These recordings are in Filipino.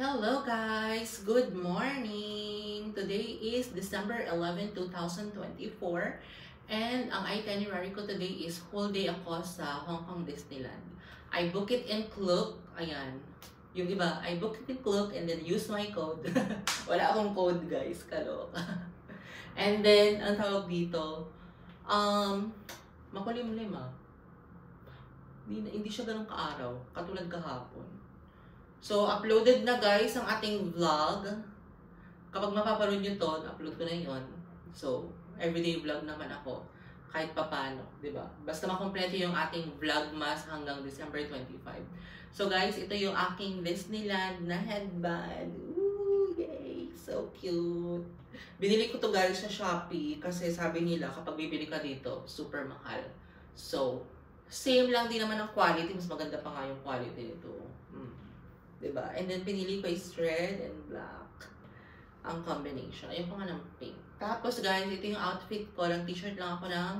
Hello guys! Good morning! Today is December 11, 2024 and ang itinerary ko today is whole day ako sa Hong Kong Disneyland. I book it in Klook. Ayan. Yung iba, I book it in Klook and then use my code. Wala akong code guys. Kalok. And then, ang tawag dito, makulimlim ah. Hindi siya ganun kaaraw. Katulad kahapon. So, uploaded na guys ang ating vlog. Kapag mapapanood nyo to, upload ko na yun. So, everyday vlog naman ako. Kahit papano, di ba? Basta makompleto yung ating vlogmas hanggang December 25. So guys, ito yung aking Disneyland na headband. Ooh, yay! So cute! Binili ko to guys sa Shopee kasi sabi nila kapag bibili ka dito, super mahal. So, same lang din naman ang quality. Mas maganda pa nga yung quality nito. Diba? And then, pinili ko is red and black ang combination. Ayun ko nga ng pink. Tapos, guys, ito yung outfit ko. Lang t-shirt lang ako ng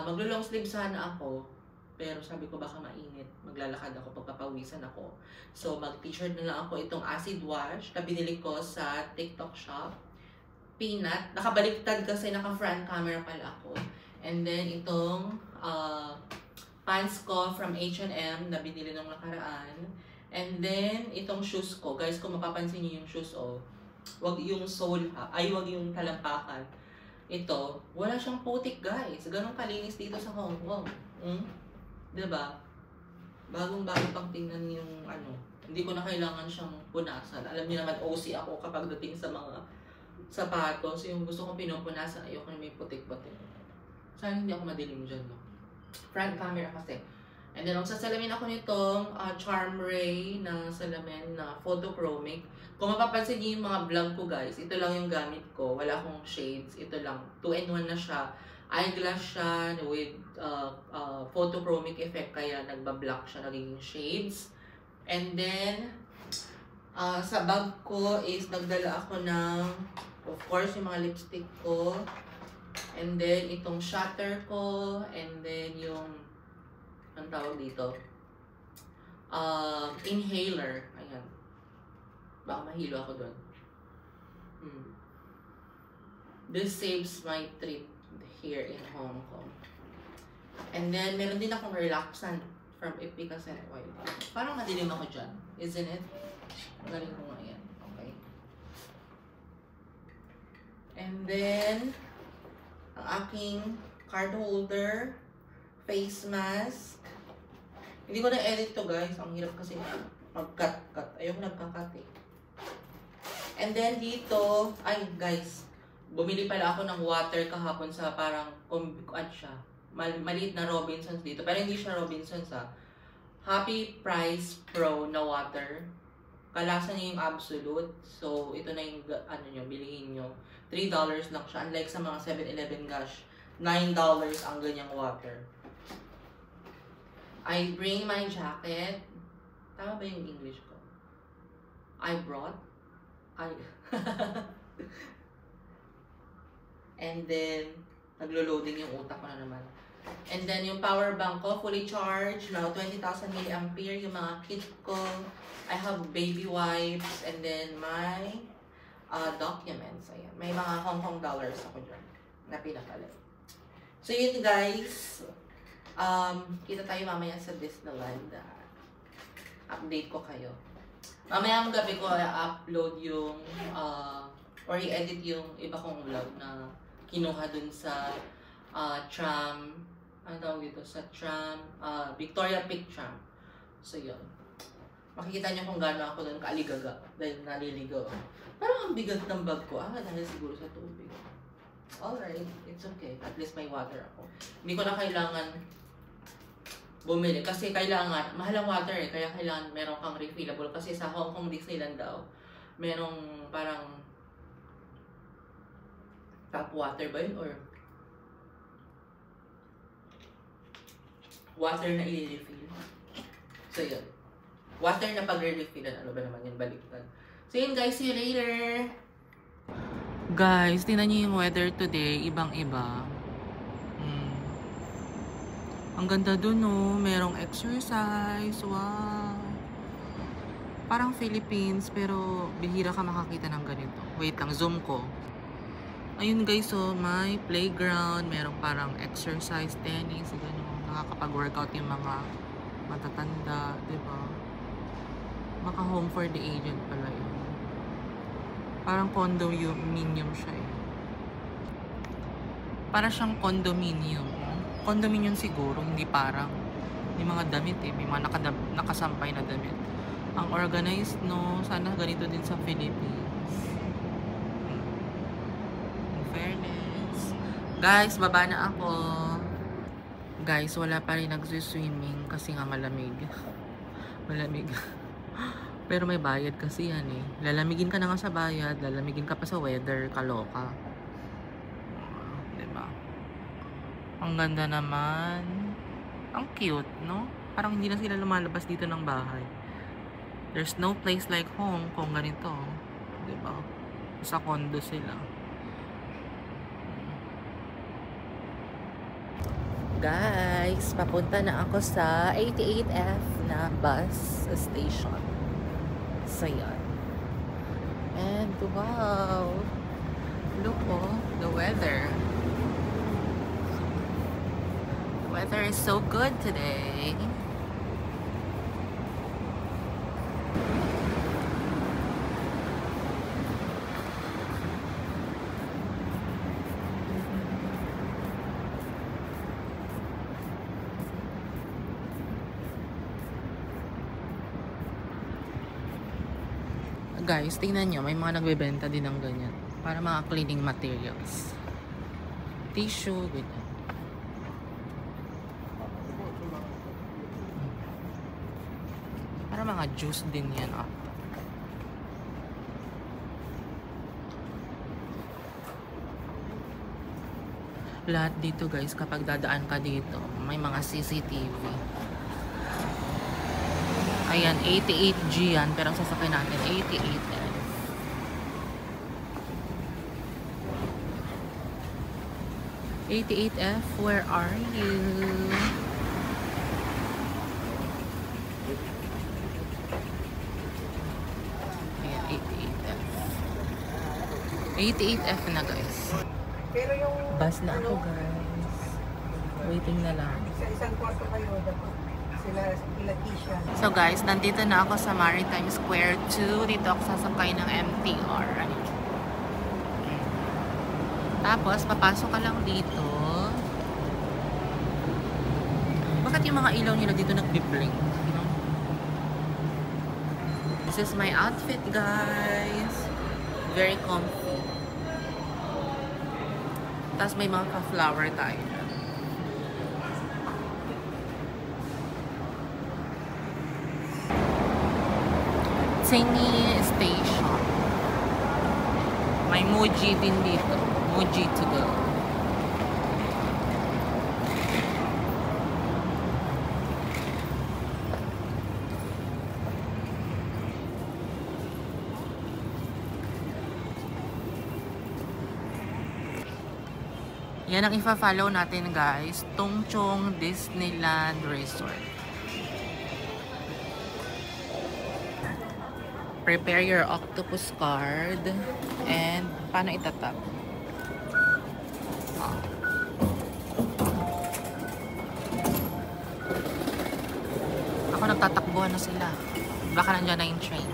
maglo-long sleeve sana ako. Pero sabi ko baka mainit. Maglalakad ako, pagpapawisan ako. So, mag-t-shirt na lang ako. Itong acid wash na binili ko sa TikTok shop. Peanut. Nakabaliktad kasi naka-front camera pala ako. And then, itong pants ko from H&M na binili nung nakaraan. And then, itong shoes ko. Guys, kung mapapansin niyo yung shoes, wag yung sole, wag yung talampakan. Ito, wala siyang putik, guys. Ganun kalinis dito sa Hong Kong. Diba? Bagong-bago pang tingnan yung Hindi ko na kailangan siyang punasan. Alam niyo naman, OC ako kapag dating sa mga sapatos. Yung gusto kong pinupunasan, ayoko na may putik-putik. Sana hindi ako madilim dyan, no? Front camera kasi. And then, magsasalamin ako nitong Charm Ray na salamin na photochromic. Kung mapapansin niyo yung mga vlog ko guys, ito lang yung gamit ko. Wala akong shades. Ito lang. 2-in-1 na siya. Eyeglass siya with photochromic effect. Kaya nagbablock siya, nagiging shades. And then, sa bag ko is nagdala ako ng, of course, yung mga lipstick ko. And then, itong shutter ko. And then, yung ang tawag dito, inhaler. Ayan. Baka mahilo ako doon. This saves my trip here in Hong Kong. And then, meron din akong relaxant from Ipi kasi parang madilim ako dyan. Isn't it? Galing ko nga yan. Okay. And then, ang aking card holder, face mask. Hindi ko na-edit to guys. Ang hirap kasi mag-cut-cut. Ayoko nagka-cut eh. And then dito, ay guys, bumili pala ako ng water kahapon sa parang, siya, maliit na Robinsons dito. Pero hindi siya Robinsons Happy Price Pro na water. Kalasa niya yung Absolute. So, ito na yung, bilihin nyo. $3 lang siya. Unlike sa mga 7-Eleven gosh, $9 ang ganyang water. I bring my jacket. Tama ba yung English ko? And then, naglo-loading yung utak ko na naman. And then, yung power bank ko, fully charged. Now, 20,000 mAh. Yung mga kit ko. I have baby wipes. And then, my documents. Ayan. May mga Hong Kong dollars ako dyan na pinakalit. So, yun guys. Kita tayo mamaya sa Disneyland. Update ko kayo. Mamaya ang gabi ko upload yung or i-edit yung iba kong vlog na kinuha dun sa tram, ano tawag dito? Sa tram, Victoria Peak tram. So yun. Makikita nyo kung gaano ako dun kaaligaga dahil naliligaw. Parang ang bigat ng bag ko. Dahil siguro sa tubig. Alright, it's okay. At least may water ako. Hindi ko na kailangan bumili. Kasi kailangan, mahal ang water kaya kailangan meron kang refillable. Kasi sa Hong Kong Disneyland daw, merong parang tap water ba yun? Or water na i-refill. So yun. Water na pag-refillan. Ano ba naman yun? Baliktad. So yun guys, see you later! Guys, tingnan niyo yung weather today. Ibang-iba. Ang ganda dun, no? Merong exercise. Wow! Parang Philippines, pero bihira ka makakita ng ganito. Wait lang, zoom ko. Ayun guys, so may playground, merong parang exercise, tennis, gano'n. Nakakapag-workout yung mga matatanda, diba? Maka home for the aged pala yun. Parang condominium siya eh. Para siyang condominium. Condominium siguro, hindi parang. May mga damit eh, may mga nakasampay na damit. Ang organized, no? Sana ganito din sa Philippines. In fairness. Guys, baba na ako. Guys, wala pa rin nagsuswimming kasi nga malamig. Malamig. Pero may bayad kasi yan eh. Lalamigin ka na nga sa bayad, lalamigin ka pa sa weather, kaloka. Diba? Ang ganda naman. Ang cute, no? Parang hindi na sila lumalabas dito ng bahay. There's no place like home kung ganito. Diba? Sa condo sila. Guys, papunta na ako sa 88F na bus station. So, yan. And, wow! Look, oh, the weather. The weather is so good today. Guys, tingnan nyo, may mga nagbebenta din ng ganyan. Para mga cleaning materials. Tissue, ganyan. Para mga juice din yan, ah. Lahat dito guys, kapag dadaan ka dito, may mga CCTV. Ayan, 88G yan, pero ang sasakay natin, 88F. "88F, where are you?" Ayan, 88F. 88F na guys. Bus na ako guys. Waiting na lang. Isang kwarto kayo dapat. So guys, nandito na ako sa Maritime Square 2. Dito ako sasakay ng MTR. Tapos, papasok ka lang dito. Bakit yung mga ilaw nila dito nagbi-blink? You know? This is my outfit, guys. Very comfy. Tapos may mga ka-flower tayo. Tsingy Station. May Muji din dito. Muji to go. Yan ang ifa-follow natin guys. Tongchong Disneyland Resort. Prepare your octopus card. And, paano itatap? Oh. Ako nagtatakbuhan na sila. Baka nandiyan na yung train.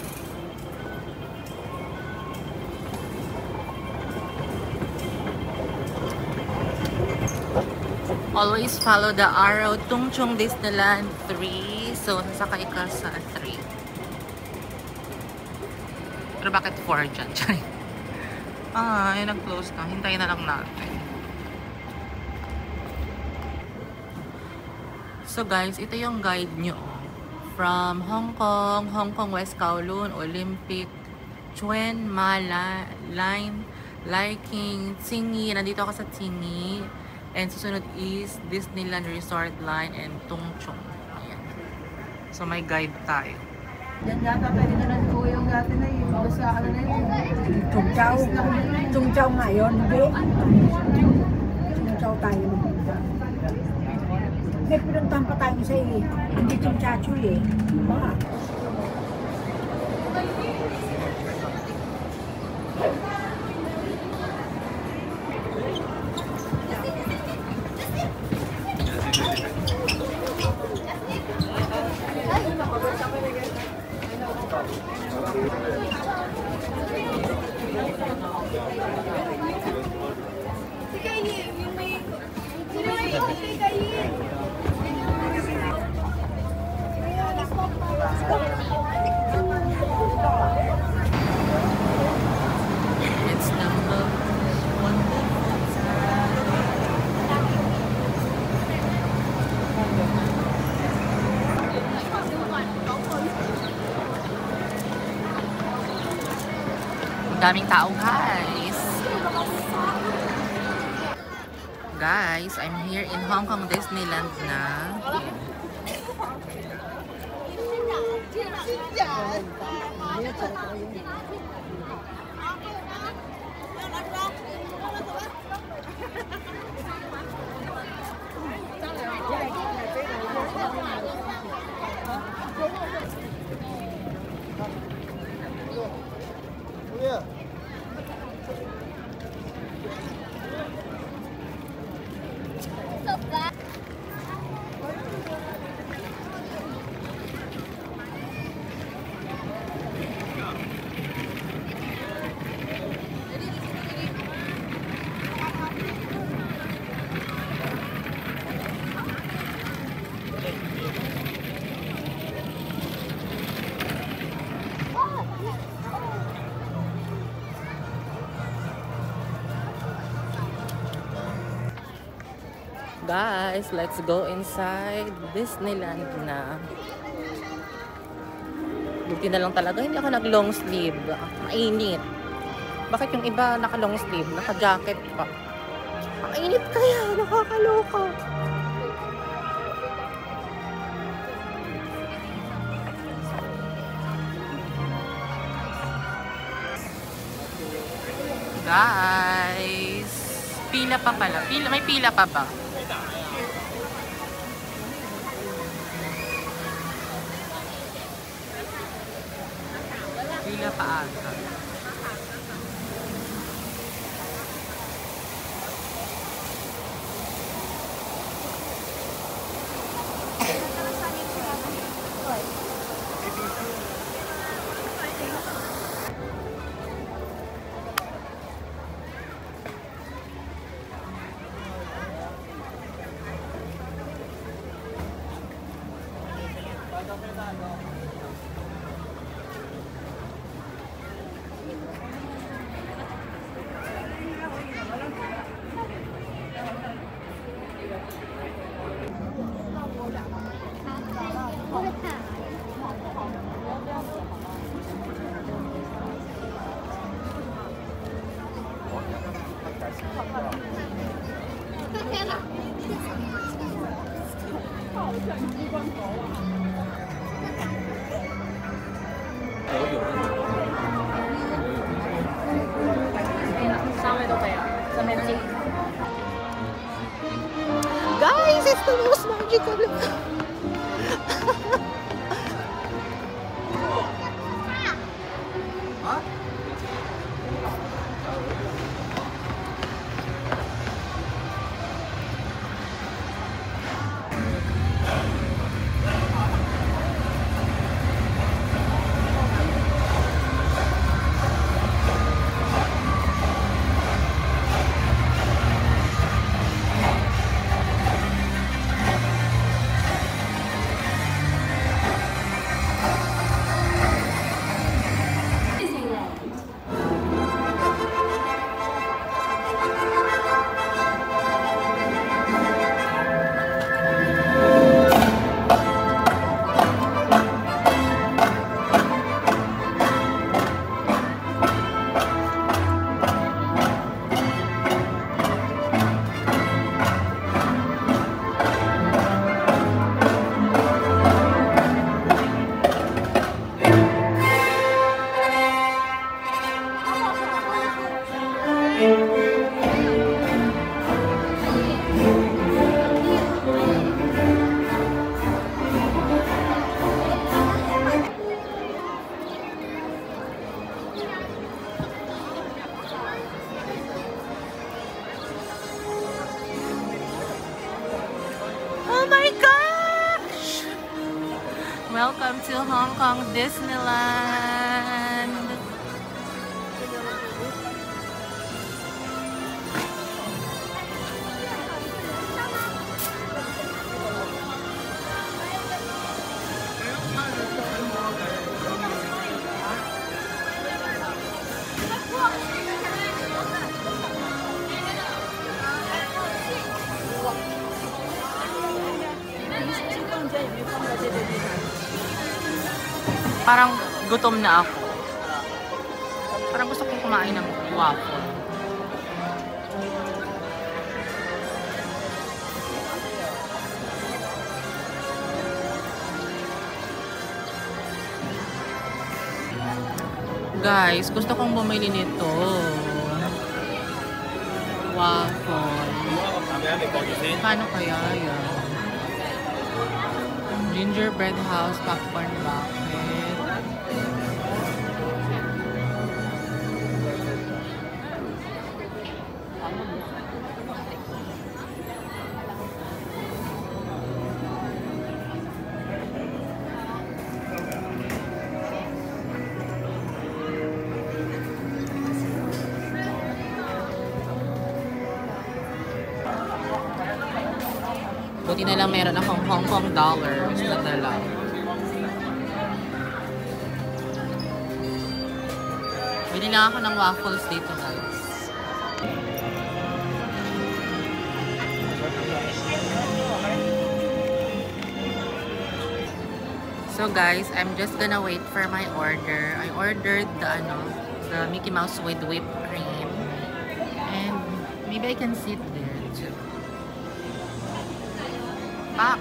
Always follow the arrow. Tongchong Disneyland 3. So, nasakay ka sa 3. Pero bakit 4 dyan? Ay, nag-close na. Hintayin na lang natin. So guys, ito yung guide nyo. From Hong Kong, West Kowloon, Olympic, Chuen, Mala, Line, Liking, Tsingy. Nandito ako sa Tsingy. And susunod is Disneyland Resort Line and Tongchong. Ayan. So may guide tayo. Yan yata pwede na ng tuyong dati na yun. Basta ano na yun. Tungchaw nga yun. Hindi. Tungchaw tayo. May pinuntahan pa tayo sa hindi tungchacho eh. It's number one. Ang daming tao, guys. Guys, I'm here in Hong Kong Disneyland na. Guys, let's go inside Disneyland na. Buti na lang talaga, hindi ako nag-long sleeve. Mainit. Bakit yung iba naka-long sleeve, naka-jacket pa? Mainit kaya, nakakaloka. Guys, pila pa pala. May pila pa ba? Pila pa ata. Guys, it's the most magical. Oh my gosh! Welcome to Hong Kong Disneyland! Parang gutom na ako. Parang gusto kong kumain ng waffle. Guys, gusto kong bumili nito. Waffle. Paano kaya yan? Gingerbread house, popcorn bucket. Buti na lang meron akong Hong Kong dollars na dala. Bili lang ako ng waffles dito, guys. So guys, I'm just gonna wait for my order. I ordered the Mickey Mouse with whipped cream. And maybe I can sit there too. Pak!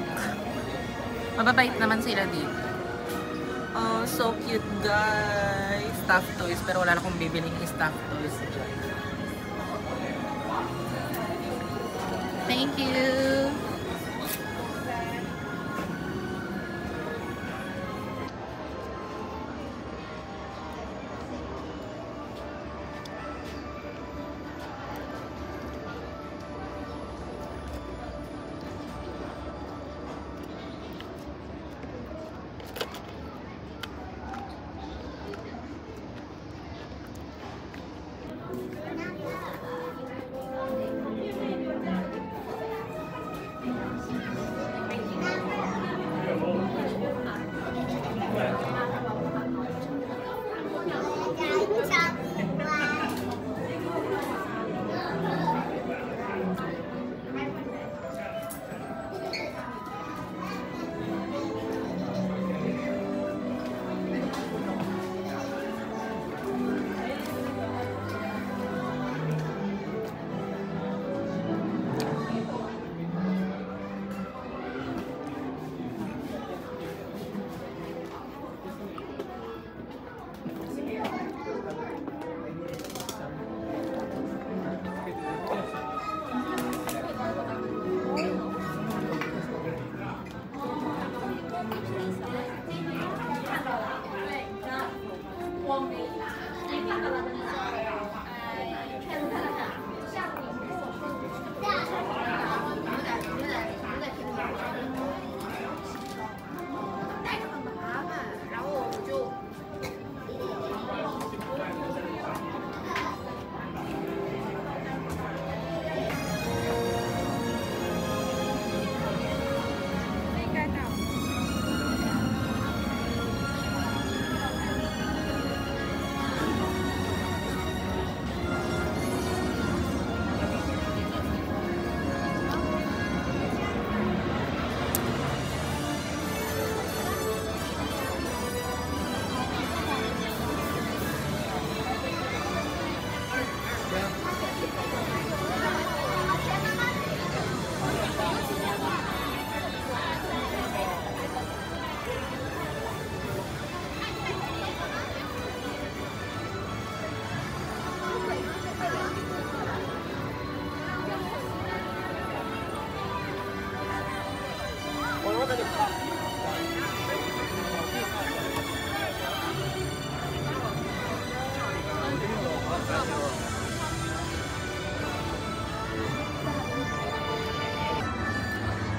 Mababait naman sila dito. Oh, so cute guys! Stuffed toys, pero wala na akong bibiling stuffed toys dyan. Thank you!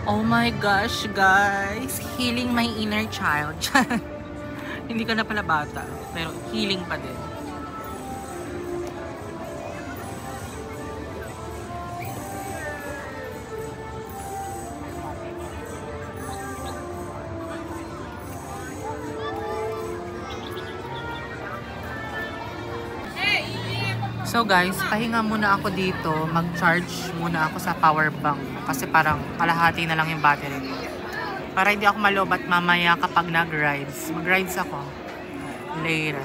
Oh my gosh, guys! Healing my inner child. Hindi ka na pala bata, pero healing pa din. So guys, pahinga muna ako dito. Mag-charge muna ako sa power bank. Kasi parang kalahati na lang yung battery ko. Para hindi ako malobat mamaya kapag nag-rides. Mag-rides ako. Later.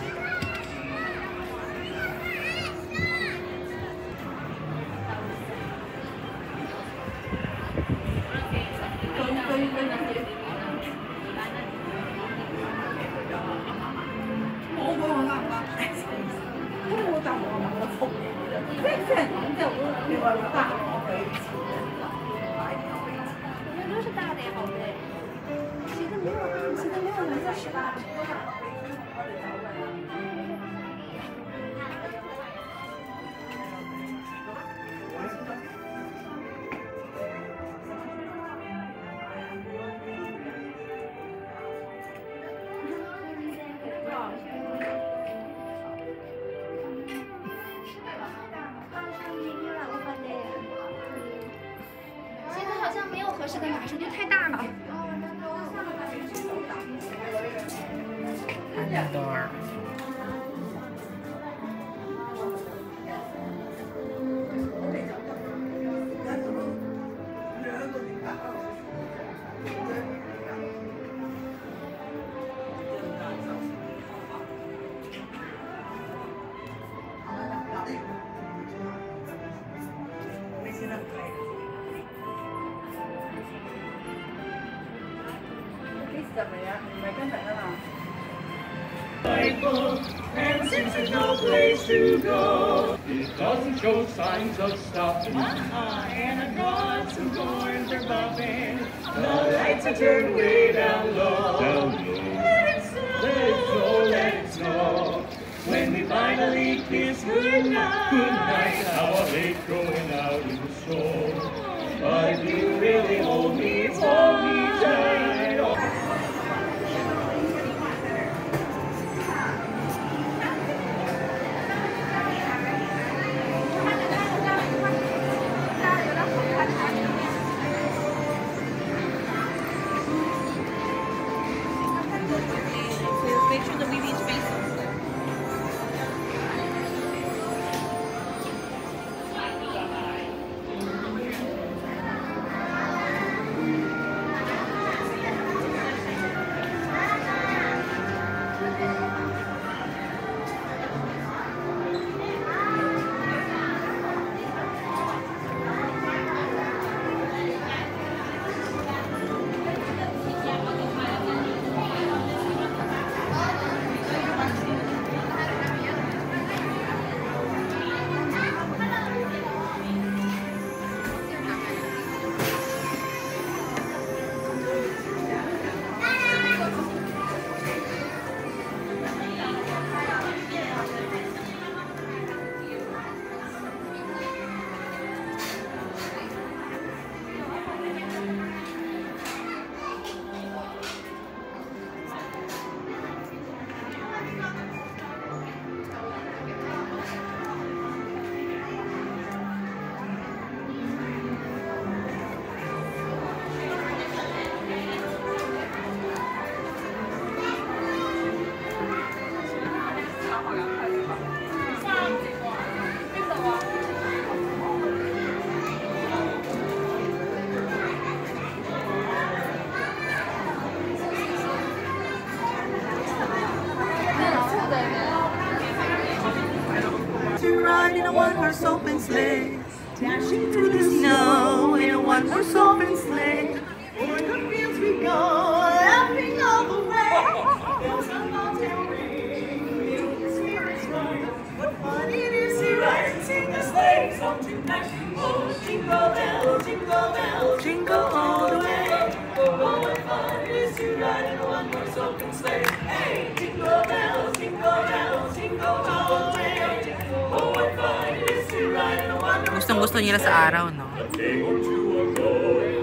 现在好像没有合适的男生，就太大了。 Door. And since there's no place to go, it doesn't show signs of stopping. And the gods and horns are bumping. The lights are turned way down low. Let it snow, let it snow, let it snow. When we finally kiss goodnight, goodnight, how I hate going out in the snow. But if you really hold me tight. Oh. Make sure that we reach space. To ride in a one-horse open sleigh, dashing through the snow in a one-horse open sleigh. O'er the fields we go, laughing all the way. Bells on mountain ring, music spirits rise. What fun it is to ride and sing the sleigh song tonight! Oh, jingle all the way. Oh, what fun it is to ride in a one-horse open sleigh. Hey, jingle bells, jingle all the way. Gustong-gusto nila sa araw, no? A day or two ago,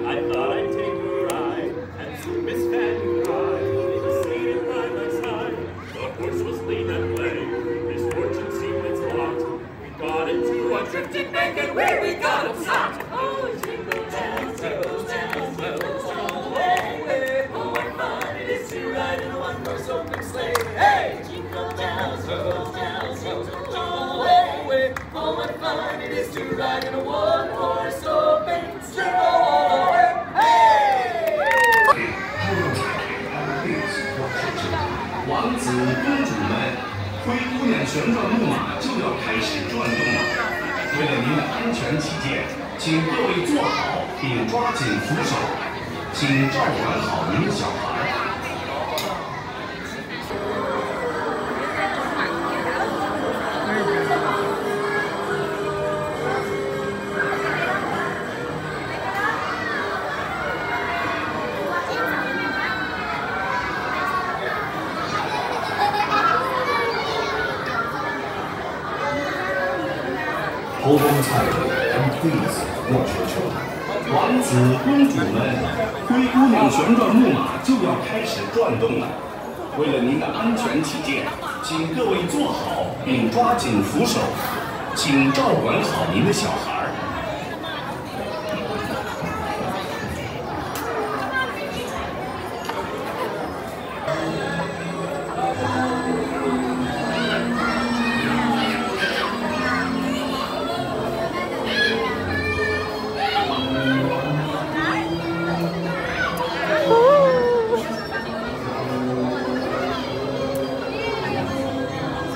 I thought I'd take a ride, and soon Miss Fanny cried, seated by my side. The horse was lean and lame, his fortune seemed its lot. We got into a drifting bank, and where we got him stopped. Oh, jingle bells, all the way. Oh, what fun it is to ride in a one-horse open sleigh. Hey, jingle bells, all the way. Oh, what fun it is to ride in a one-horse open sleigh. Hey! 王子公主们旋转木马就要开始转动了。为了您的安全起见，请各位坐好并抓紧扶手，请照管好您的小孩。Hold on tightly and please watch your children. 王子公主们，灰姑娘旋转木马就要开始转动了。为了您的安全起见，请各位坐好并抓紧扶手，请照管好您的小孩。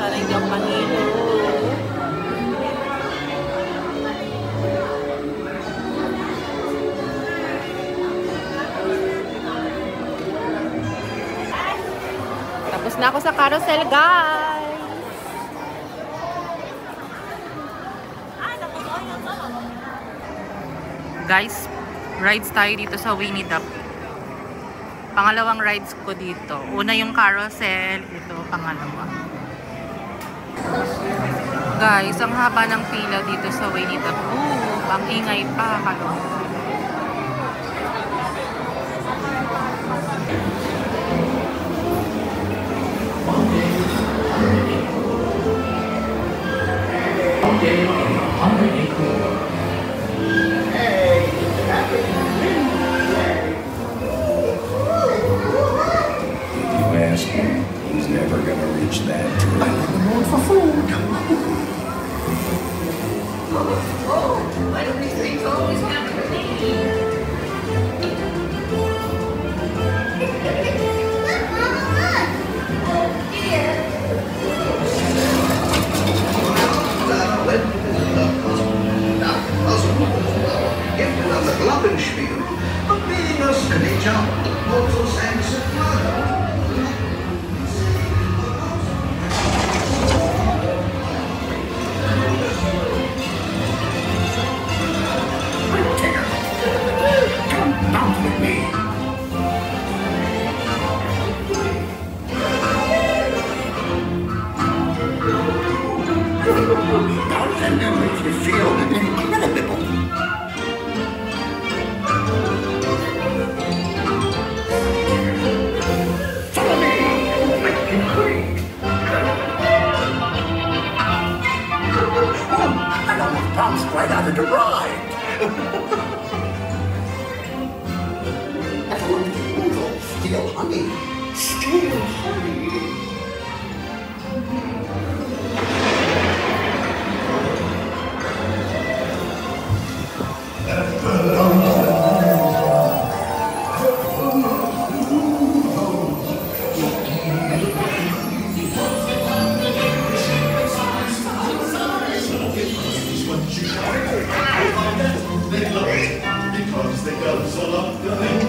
Sana hindi ako mahilo. Tapos na ako sa carousel, guys. Guys, rides tayo dito sa Winnie the Pooh. Pangalawang rides ko dito. Una yung carousel, ito pangalawa. Guys, ang haba ng pila dito sa Winnie the Pooh. Ang ingay pa, kaloka. He's never gonna reach that. I'm in the mood for food. Why do these things always happen to me? Gifted on the Glockenspiel of being a silly jump, also sense of mother. Bounce with me. Bounce and then makes you feel incredible. Follow me, make you free. I almost bounced right out of the ride. Still honey. Still honey. Because they guzzle up the thing.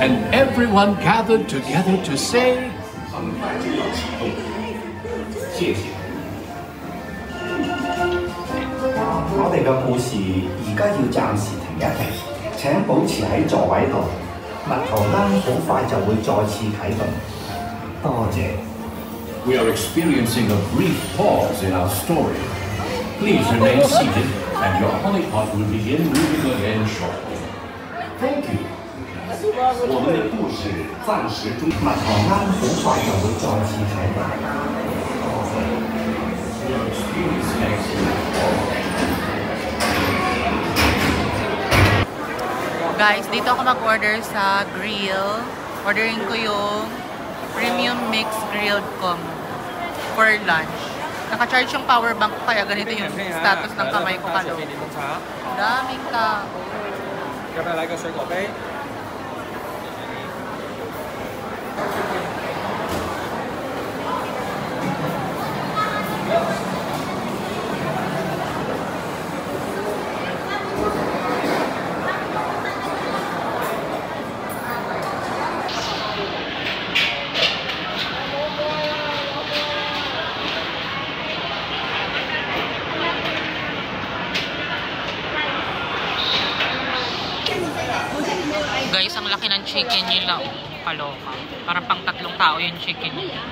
and everyone gathered together to say, 很快就要启动，谢谢。我哋嘅故事而家要暫時停一停，請保持喺座位度。蜜桃罌好快就會再次啟動。多謝。we are experiencing a brief pause in our story. Please remain seated, and your honeypot will begin moving again shortly. Thank you。我们的故事暂时中。蜜桃罌好快就會再次啟動。 We are experiencing a brief pause. Guys, dito ako mag-order sa grill. Ordering ko yung premium mixed grilled combo for lunch. Naka-charge yung power bank ko kaya ganito yung status ng kamay ko kalo. Daming tao. 要不要来个水果杯？ Guys, ang laki ng chicken nila. Kaloka. Parang pang 3 tao yung chicken nila.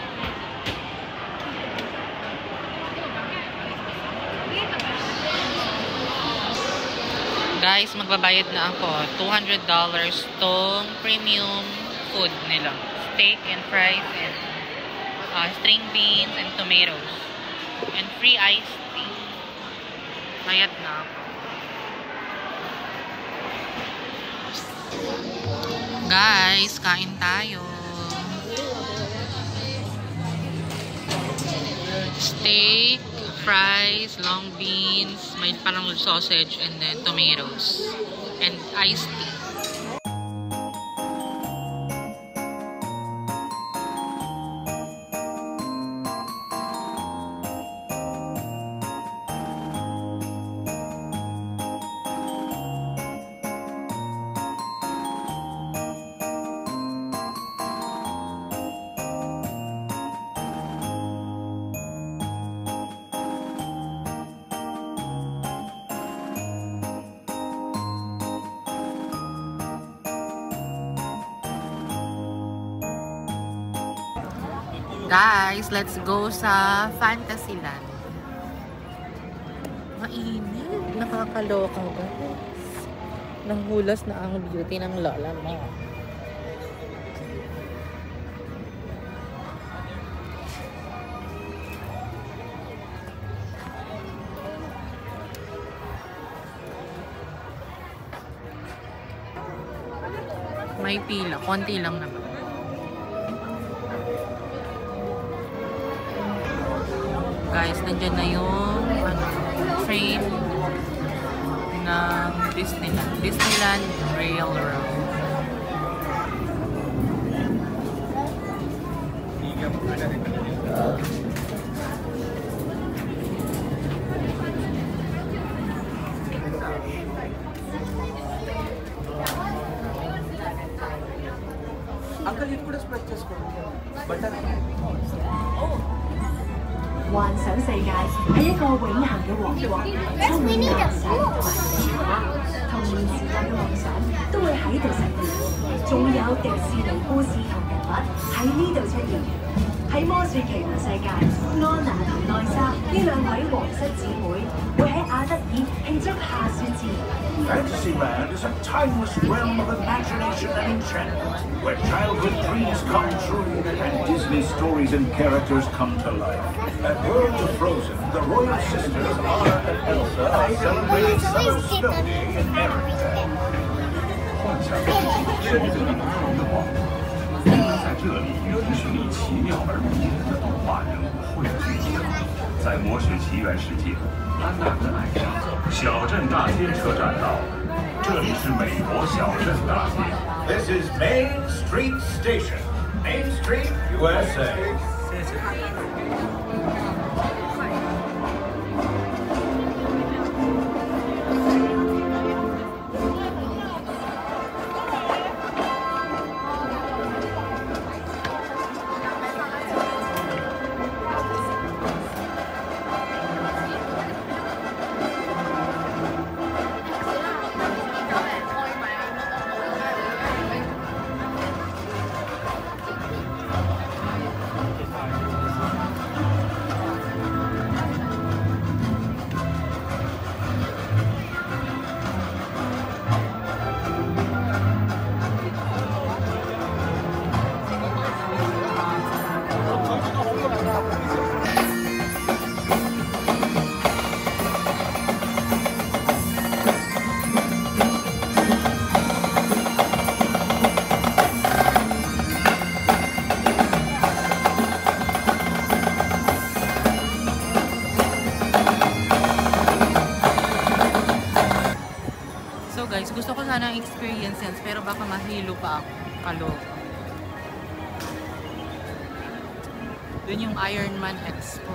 Guys, magbabayad na ako. $200 tong premium food nila. Steak and fries and string beans and tomatoes. And free iced tea. Bayad na ako. Guys, kain tayo. Steak, fries, long beans, may parang sausage, and then tomatoes. And iced tea. Guys, let's go sa Fantasyland. Mainit. Nakakaloka, guys. Nanghulas na ang beauty ng lola mo. May pila. Konti lang naman. Guys, nandyan na yung train ng Disneyland. Disneyland Railroad. Uncle, you could express just for butter. 幻想世界係一個永恆嘅王國，充滿幻想同埋傳話，童年時代嘅夢想都會喺度實現，仲會有迪士尼故事同人物喺呢度出現。喺魔雪奇緣世界，安娜同奈莎呢兩位皇室姊妹會喺亞德爾慶祝下雪節。 Fantasyland is a timeless realm of imagination and enchantment, where childhood dreams come true and Disney stories and characters come to life. At World of Frozen, the royal sisters Anna and Elsa are celebrating Summer Snow Day in Arendelle. 幻想是一个不同的王国，在这里迪士尼奇妙而迷人的动画人物汇聚一堂。在魔雪奇缘世界，安娜和艾莎小镇大街车站到，这里是美国小镇大街。 This is Main Street Station, Main Street, USA. Guys, gusto ko sana experience yan, pero baka mahilo pa ako. Kaloka. Doon yung Ironman Expo.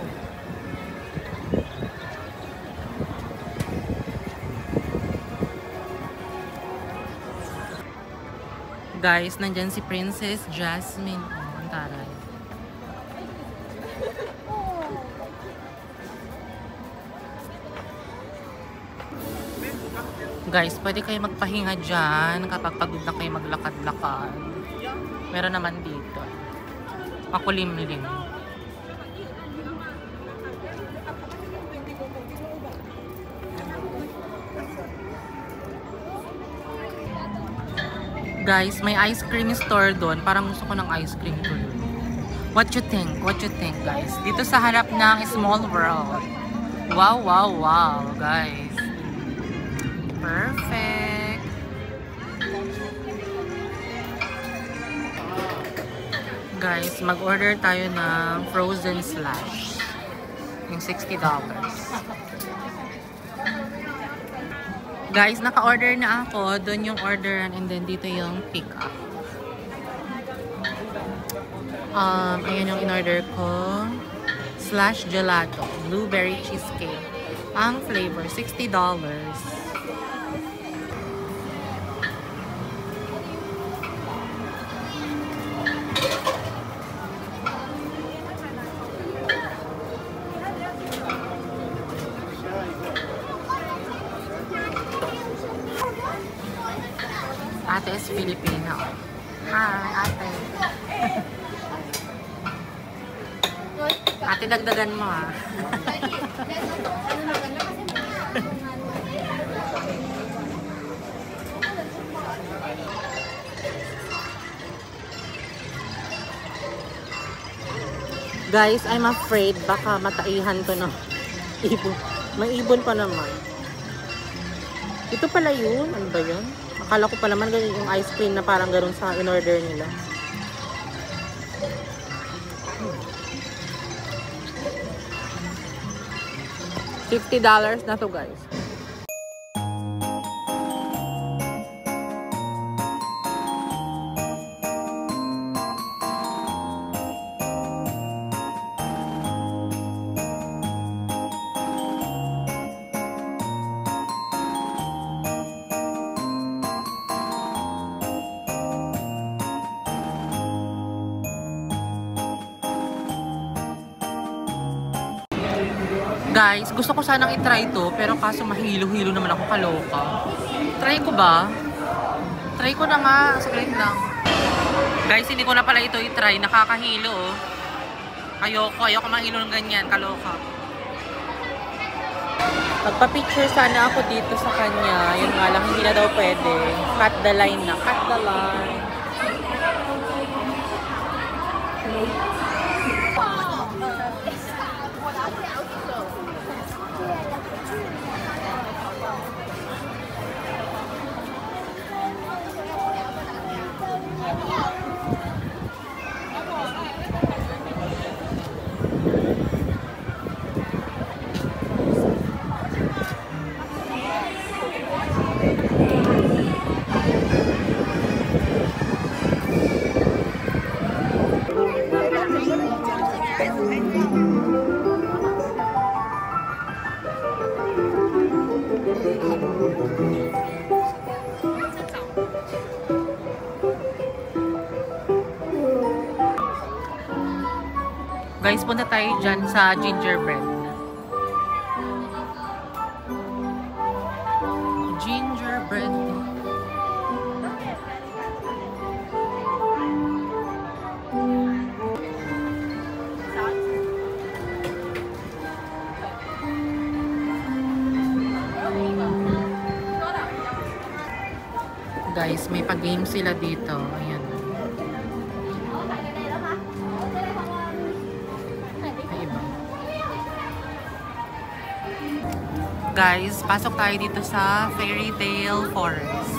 Guys, nandyan si Princess Jasmine. Oh, ang taray. Guys, pwede kayo magpahinga dyan kapag pagod na kayo maglakad-lakad. Meron naman dito. Makulimlim. Guys, may ice cream store doon. Parang gusto ko ng ice cream doon. What you think? What you think, guys? Dito sa harap ng Small World. Wow, wow, wow, guys. Perfect. Guys, mag-order tayo ng frozen slush. Yung $60. Guys, naka-order na ako. Doon yung orderan and then dito yung pick-up. Ayan yung in-order ko. Slash gelato. Blueberry cheesecake. Ang flavor, $60. Ate is Filipino. Hi, ate. Ate, dagdagan mo ah. Guys, I'm afraid baka mataihan ko na ibon. May ibon pa naman. Ito pala yun. Ano ba yun? Akala ko pa naman ganyan yung ice cream na parang gano'n sa in-order nila. $50 na to, guys. Guys, gusto ko sanang i-try to, pero kaso mahilo-hilo naman ako, kaloka. Try ko ba? Try ko na nga, saglit lang. Guys, hindi ko na pala ito i-try, nakakahilo oh. Ayoko mahilo ng ganyan, kaloka. Magpa-picture sana ako dito sa kanya, yun nga lang, hindi na daw pwede. Cut the line na, cut the line. Guys, punta tayo dyan sa gingerbread. Gingerbread. Guys, may pag-game sila dito. Ayan. Guys, pasok tayo dito sa Fairy Tale Forest.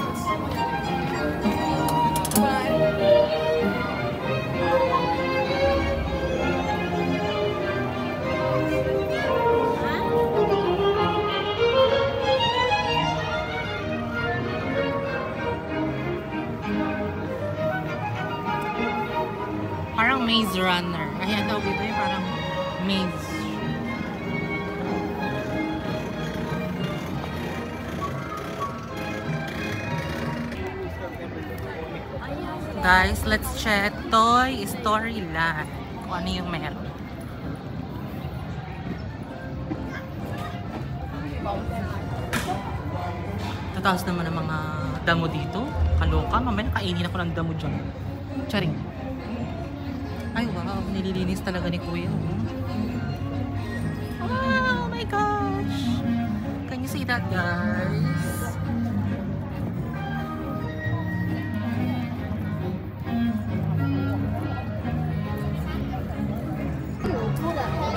Maze Runner. Ayan tawag dito yung parang maze. Guys, let's check Toy Story Land. Kung ano yung meron. Tataas naman ang mga damo dito. Kaloka, mamaya kainin ako ng damo dyan. Charing. Ay wow, nililinis talaga ni Kuya. Oh my gosh! Can you see that, guys?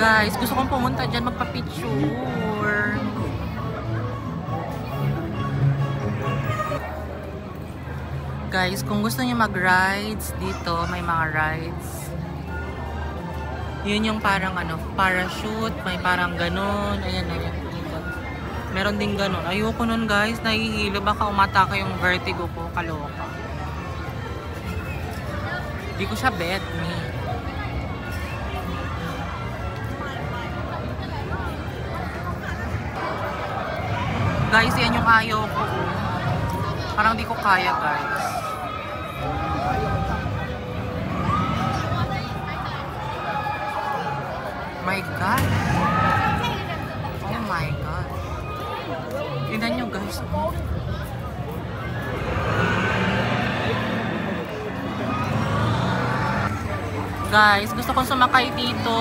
Guys, gusto kong pumunta dyan magpa-picture. Guys, kung gusto niyo mag-rides dito, may mga rides. Yun yung parang ano, parachute, may parang ganun. Ayan, ayan. Meron din ganun. Ayoko nun guys, nahihilo. Baka umatake yung vertigo ko, kaloka. Hindi ko siya bet, Guys, yan yung ayaw ko. Parang di ko kaya, guys. My God. Oh my God. Tignan nyo, guys. Guys, gusto kong sumakay dito.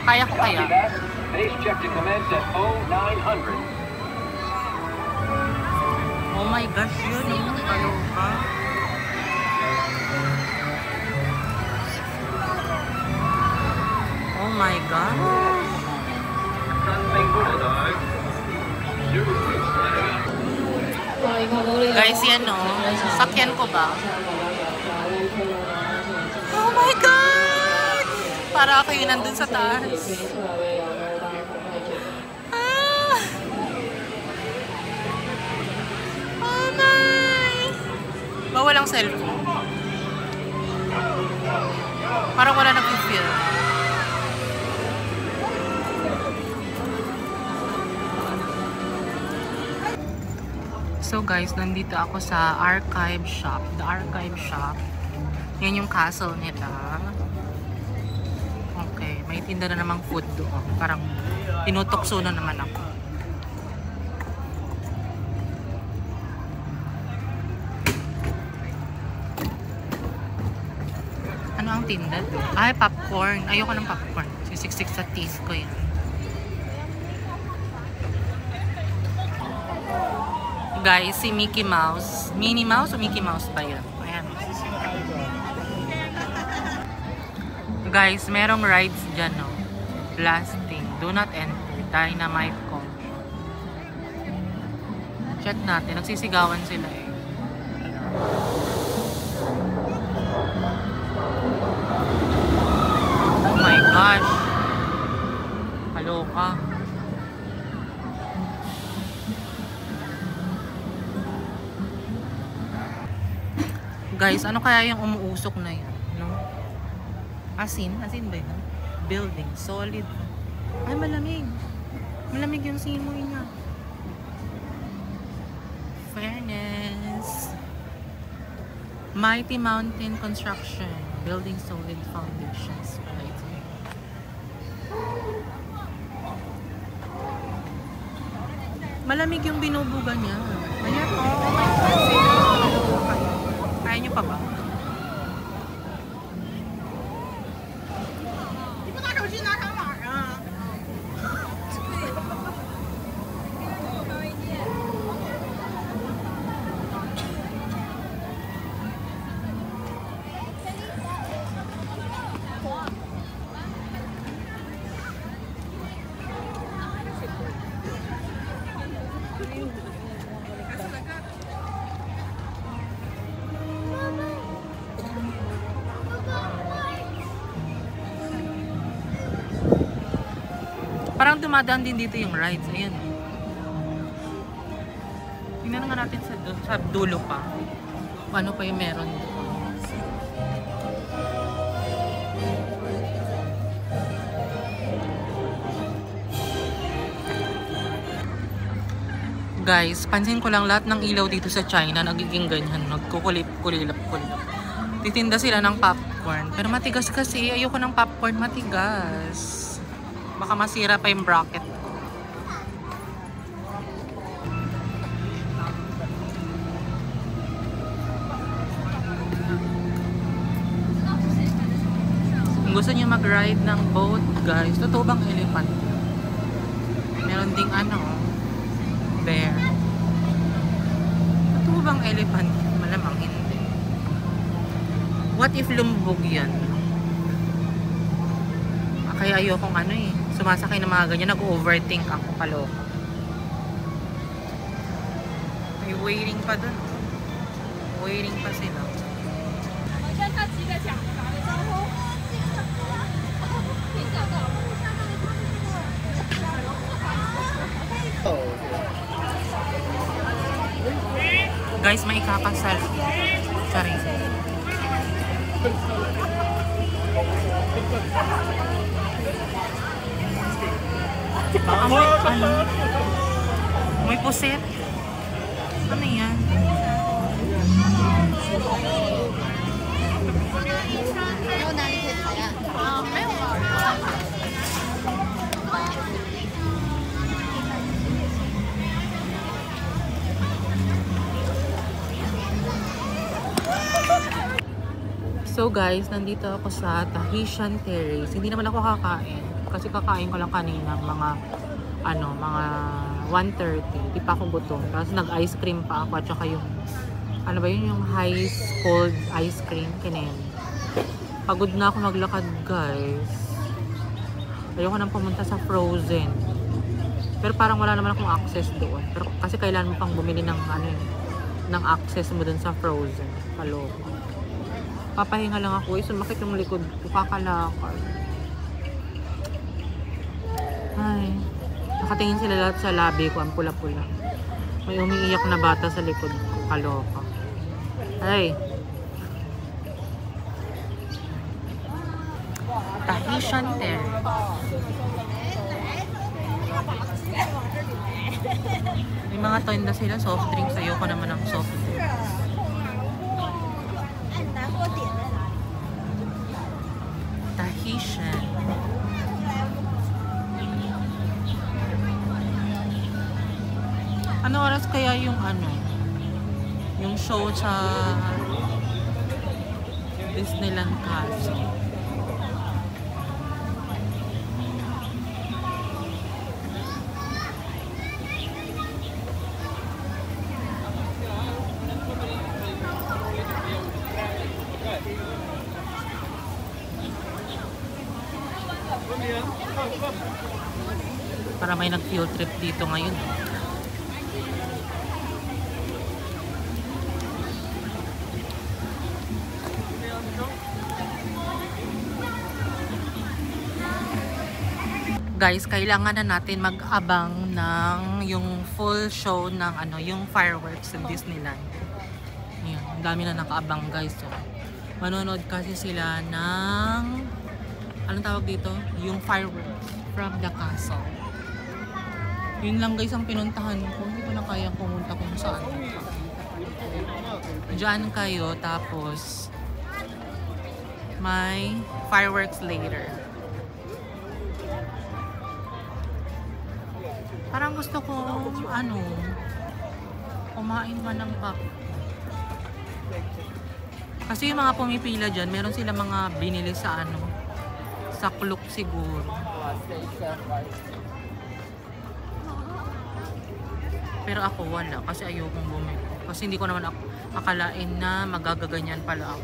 Kaya ko kaya? Base check to commence at 0900. Oh my gosh, yun yung kaloka. Oh my gosh. Guys, yan o. Sakyan ko ba? Oh my God! Para ako yung nandun sa taas. Bawal ang cellphone. Parang wala nag-feel. So guys, nandito ako sa archive shop. The archive shop. Yan yung castle nila. Okay, may tinda na namang food doon. Parang tinutokso na naman ako. Ang tinda. Ay, popcorn. Ayoko ng popcorn. Sisiksik sa teeth ko yan. Guys, si Mickey Mouse. Minnie Mouse o Mickey Mouse ba yan? Ayan. Guys, merong rides dyan, no? Blasting. Do not enter. Dynamite Kong. Check natin. Nagsisigawan sila eh. Oh my gosh. Kaloka. Guys, ano kaya yung umuusok na yan? No? Asin? Asin ba yun? Building. Solid. Ay, malamig. Malamig yung simoy niya. Fairness. Mighty Mountain Construction. Building solid foundations. Malamig yung binubuga niya. Ayan, oh my God. Kaya niyo pa ba? Parang dumadaan din dito yung rides. Ayan. Tingnan nga natin sa dulo pa. Ano pa yung meron doon. Guys, pansin ko lang lahat ng ilaw dito sa China nagiging ganyan, nagkukulip-kulilap-kulap. Titinda sila ng popcorn. Pero matigas kasi, ayoko ng popcorn matigas. Baka masira pa yung bracket ko. Kung gusto niyo mag-ride ng boat, guys, totoo bang elephant? Meron ding bear. Totoo bang elephant? Malamang hindi. What if lumubog yan? Kaya ayokong sumasakay ng mga ganyan. Nag-overthink ako, kaloka. May waiting pa dun. Waiting pa sila. Guys, may ikakasal. Sorry. May puset. Ano yan? So guys, nandito ako sa Tahitian Terrace. Hindi naman ako kakain. Kasi kakain ko lang kanina mga 1:30. Di pa ako gutom. Tapos nag-ice cream pa ako at saka yung yung ice cold ice cream kinin. Pagod na ako maglakad, guys. Ayoko nang pumunta sa Frozen. Pero parang wala naman akong access doon. Pero kasi kailangan mo pang bumili ng ng access mo doon sa Frozen. Kaloka. Papahinga lang ako. Sumakit yung likod ko. Kakalakad. Ay. Nakatingin sila lahat sa labi ko. Ang pula-pula. May umiiyak na bata sa likod ko. Kaloka. Ay. Tahitian Terrace. May mga tinda sila. Soft drinks. Ayoko naman ng soft drinks. Tahitian. Ano oras kaya yung yung show sa Disneyland Castle? Para may nag-field trip dito ngayon. Guys, kailangan na natin mag-abang ng yung full show ng yung fireworks sa Disneyland. Ayan, ang dami na nakaabang, guys. So, manonood kasi sila ng anong tawag dito? Yung fireworks from the castle. Yun lang, guys, ang pinuntahan ko. Hindi ko na kayang pumunta kung saan. Diyan kayo, tapos may fireworks later. Parang gusto ko kumain man ng popcorn. Kasi yung mga pumipila dyan, meron sila mga binili sa sa Klook siguro. Pero ako wala kasi ayokong bumili. Kasi hindi ko naman akalain na magagaganyan pala ako.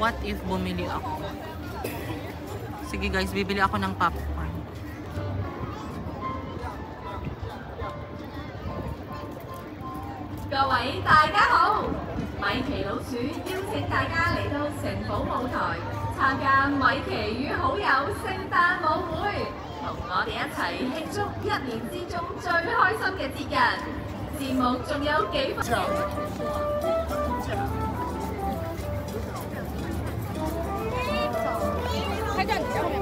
What if bumili ako? Sige guys, bibili ako ng popcorn. 各位大家好，米奇老鼠邀請大家嚟到城堡舞台參加米奇與好友聖誕舞會，同我哋一齊慶祝一年之中最開心嘅節日。節目仲有幾分鐘。睇陣有冇？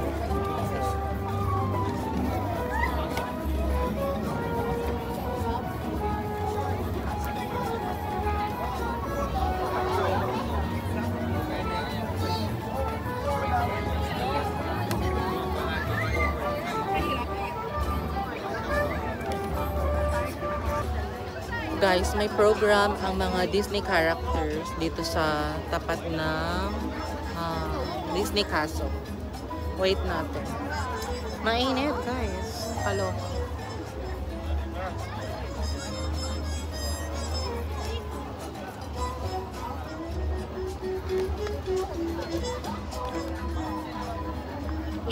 米 Guys, may program ang mga Disney characters dito sa tapat ng Disney Castle. Wait natin. Mainit, guys. Kaloka.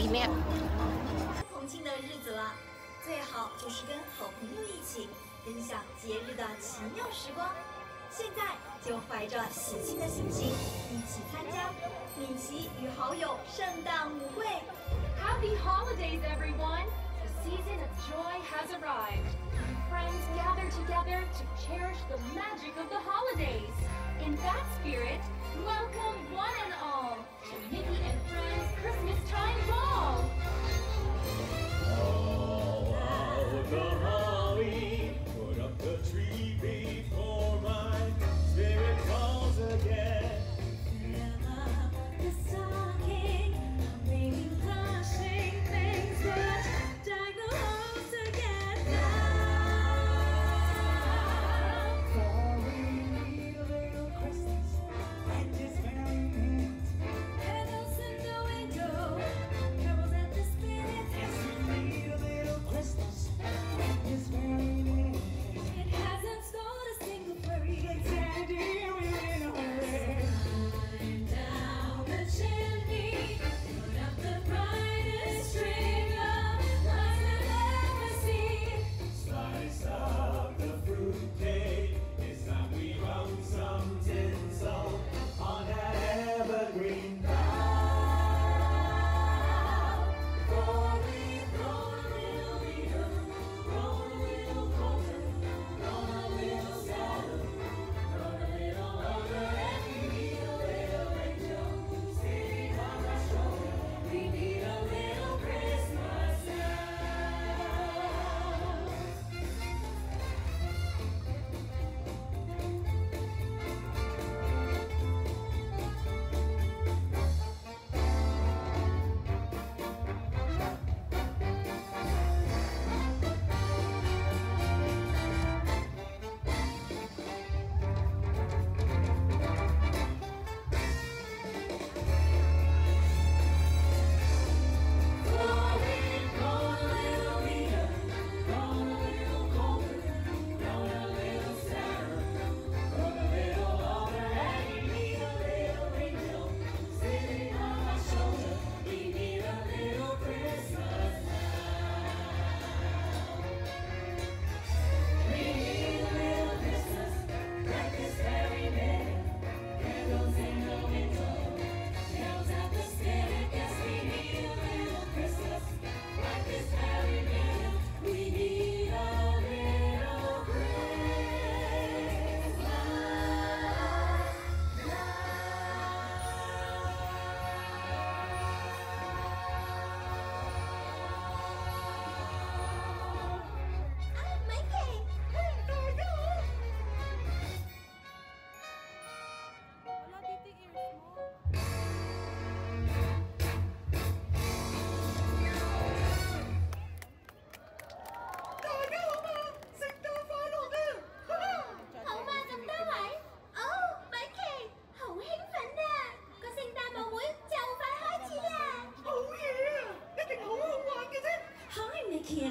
Init. 同庆的日子了，最好就是跟好朋友一起分享节日的奇妙时光。现在就怀着喜庆的心情，一起参加米奇与好友圣诞舞会。Happy holidays, everyone! The season of joy has arrived. Friends gather together to cherish the magic of the holidays. In that spirit, welcome one and all to Mickey and Friends Christmas Time Ball. All out the holly, put up the tree before my spirit calls again. Fill up the stocking, bringing flashing things that deck the halls together. For we need a little Christmas, and this very minute. Candles in the window, carols at the spinet. Yes, we need a little Christmas, and this very minute. It hasn't stole a single flurry. It's Sandy, we're in a hurry. Sliding down the chimney, put up the brightest string of lights I've ever seen. Slice up the fruitcake. It's time we round some tinsel on that evergreen bough. For we've grown a little leaner, grown a little colder, grown a little sadder, grown a little older, and we need a little angel sitting on our shoulder. We need a little Christmas now.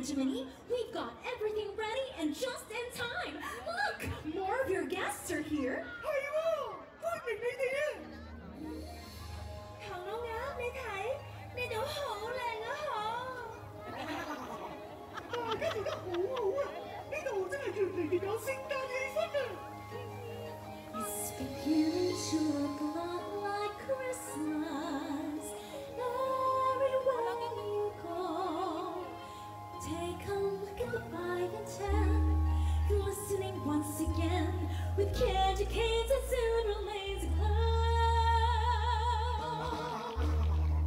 Jiminy, we've got everything ready and just in time. Look, more of your guests are here. 係喎，歡迎你哋啊！唐老鴨，你睇呢度好靚啊！大家做得好好啊！呢度真係越嚟越有聖誕氣氛啊！ It's beginning to look a lot like Christmas everywhere you go. Take a look at the 5 and 10, glistening once again with candy canes and silver lanes aglow.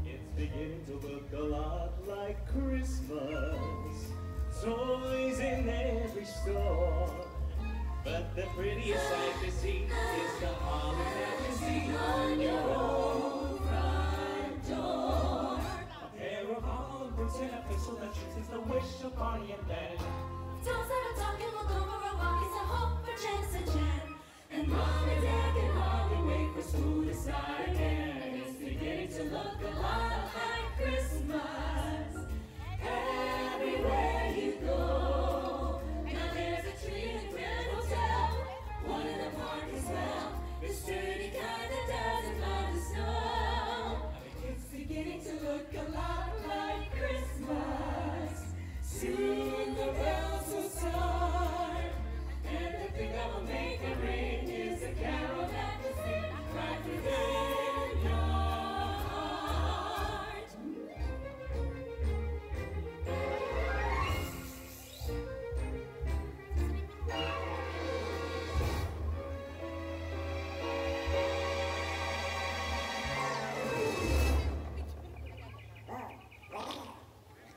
It's beginning to look a lot like Christmas. Toys in every store. But the prettiest sight to see is the holly that you see on your own front door. A pair of hollyhocks and a pistol that shoots is the wish of Bonnie and Ben. Don't start talking, we'll go for a walk. It's a hope for And Mom and Dad can hardly wait for school to start again. It's beginning to look a lot like Christmas everywhere you go. Now there's a tree in the Grand Hotel, one in the park as well. The sturdy kind that doesn't mind the snow. It's beginning to look a lot like Christmas. Soon the bells will start, and the thing that will make it ring is a carol that will sing right within your heart.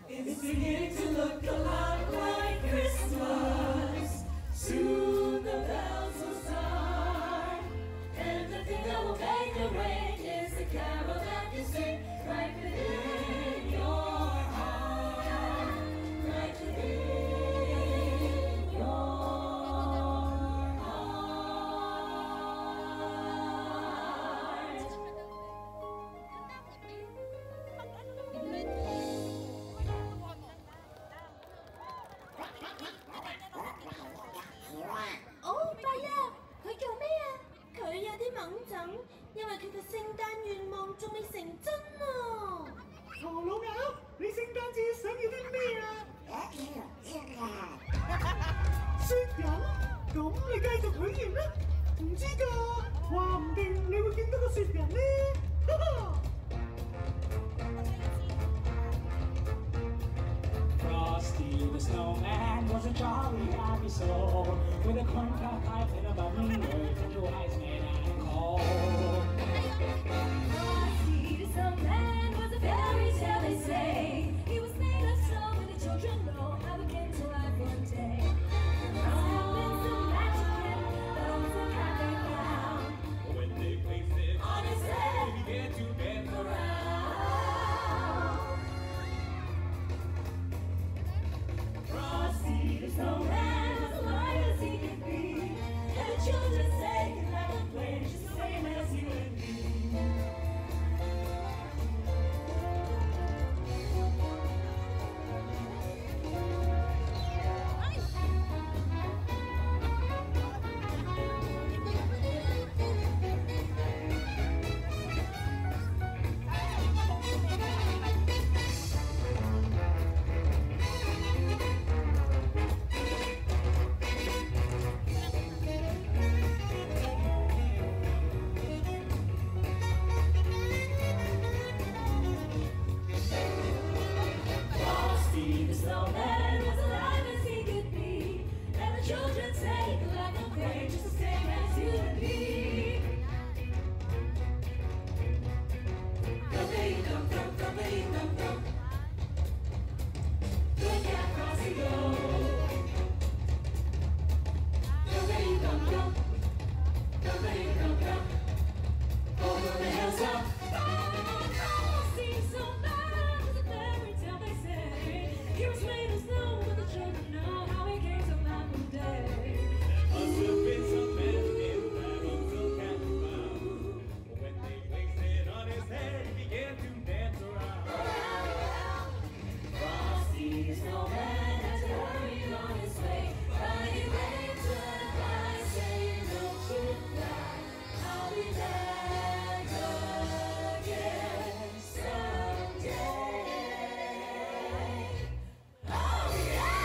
It's beginning to look a lot like Christmas. Soon the bells will start, and the thing that will make it ring is the carol that you sing right within your heart, right within your Oh，弊啊！佢做咩啊？佢有啲猛整，因為佢嘅聖誕願望仲未成真啊！唐老鴨，你聖誕節想要啲咩啊？雪人？咁你繼續許願啦！唔知㗎，話唔定你會見到個雪人呢！哈哈！ Frosty the snowman was a jolly happy soul with a corncob pipe and a bubbling nose and blue eyes made out of coal. Frosty the snowman was a fairy tale, they say. He was made of snow, and the children know how he came to life one day. Must have been some magic in those that had they found. When they placed it On his head, he began to bend around. Frosty the snowman was alive as he could be, and the children say he never played just the same as you and me. Frosty the snowman was alive as he could be, and the children say he could laugh and play just the same as you and me. Dum-dee-dum-dum, dum-dee-dum-dum. Look at Frosty go. Dum-dee-dum-dum, dum-dee-dum-dum. Over the hilltop. Frosty the snowman was a fairy tale, they say. He was made of snow, but the children know how he came to life one day. Must have been some magic in that old silk hat he found. When they placed it on his head, he began to dance around. Frosty the snowman had to hurry on his way, but he waved to the sky, saying, "Don't you fly, I'll be back again someday." Oh yeah!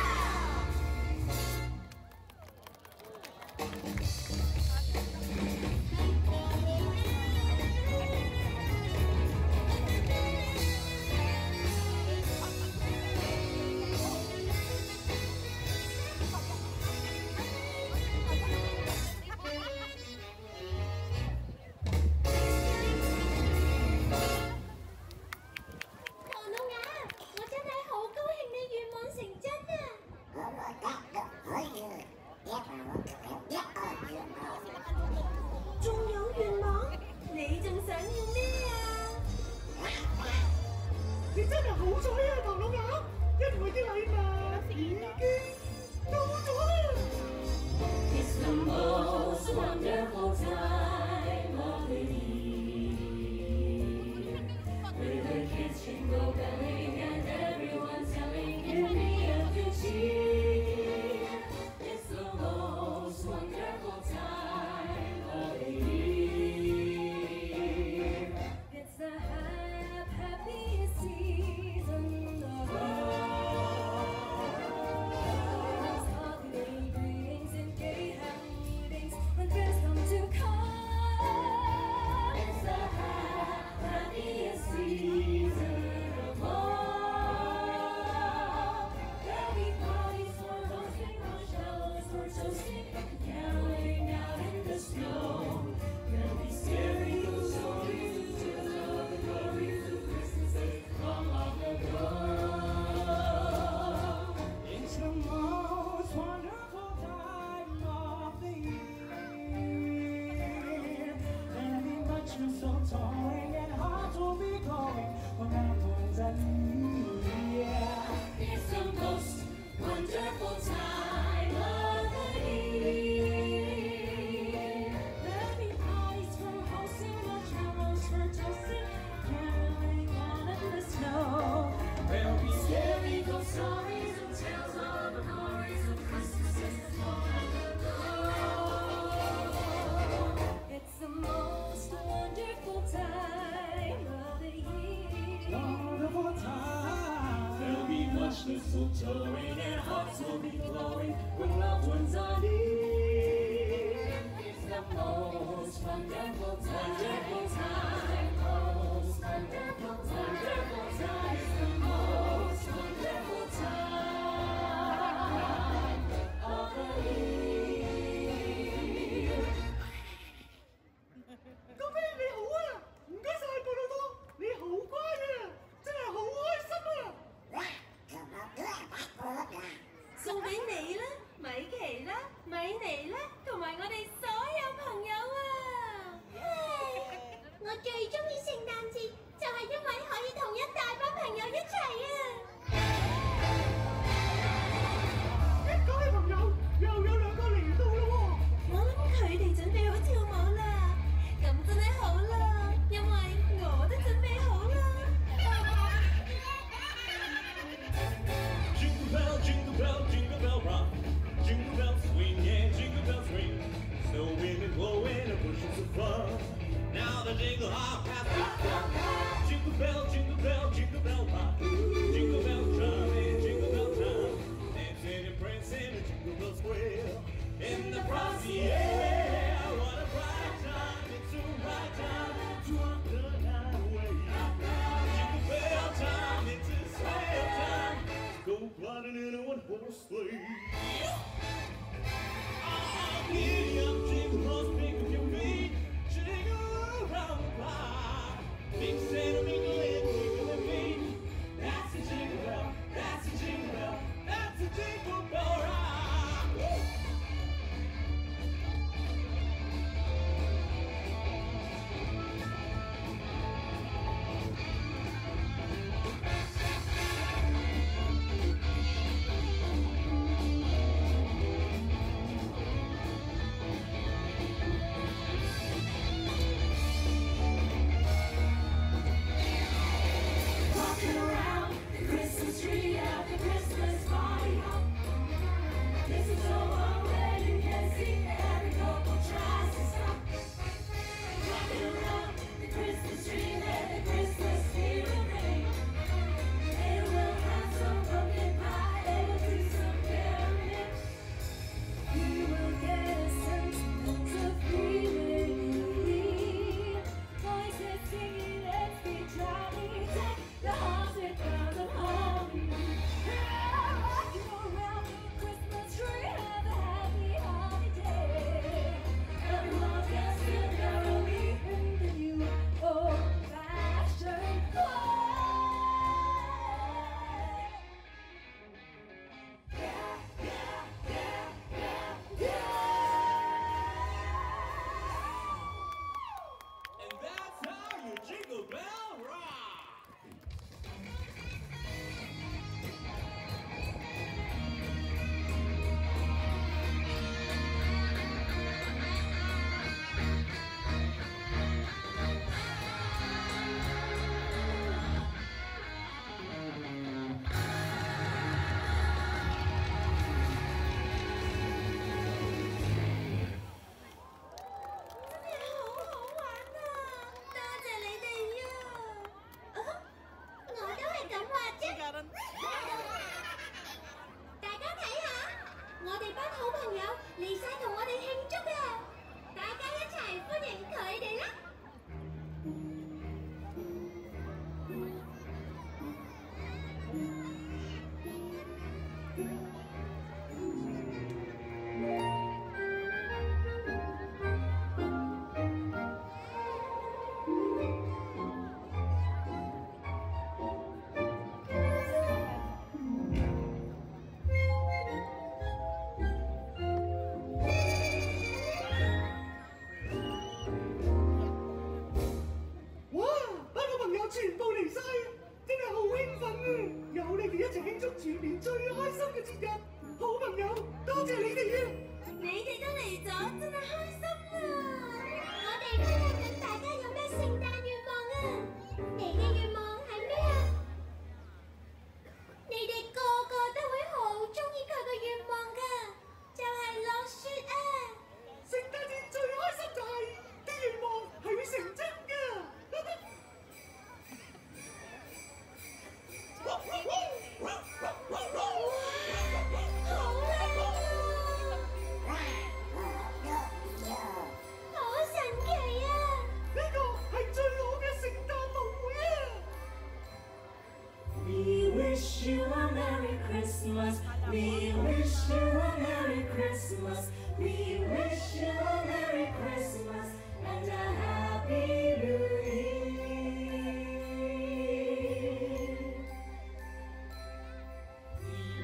It's the most wonderful when loved ones are near. It's the most wonderful time. Most wonderful time. It's the most wonderful time of the year. 高飛你好啊，唔該晒布魯多，你好乖啊，真係好開心啊！送俾你啦，米奇啦，米妮啦，同埋我哋所有朋友啊！我最中意聖誕節，就係因為可以同一大班朋友一齊啊！一講起朋友，又有2個嚟到咯喎！我諗佢哋準備好跳舞啦，咁真係好啦，因為我都準備好啦。Jingle bell, jingle bell, jingle bell rock. Jingle bells swing, yeah, jingle bells ring. Snowing and blowing and bushels of fun. Now the jingle hop has begun. Jingle bell, jingle bell, jingle bell rock. Jingle bell drumming, jingle bell time. Dancing and prancing in Jingle Bell Square. In the frosty air, what a bright time! It's a right time to walk the night away. Jingle bell time, it's a swell time. Go gliding in a one-horse sleigh. Giddy up, jingle horse, pick up your feet. Jingle around the block. Big Santa mingle and wiggle their feet. That's a jingle bell, that's a jingle bell, that's a jingle bell rock. Woo! Walking around the Christmas tree at the Christmas party hop. This is so long that you can see every couple tries to stop. Walking around the Christmas tree, let the Christmas spirit reign. And we'll have some pumpkin pie and we'll do some caroling. You will get a sense of freedom. Voices singing, let's be jolly. Deck the halls with bells of holly. Rocking around the Christmas tree, have a happy holiday. Everyone gets together in the new old-fashioned way. Yeah, yeah, yeah, yeah, yeah. And that's how you jingle bell rock. We wish you a Merry Christmas. We wish you a Merry Christmas and a Happy New Year.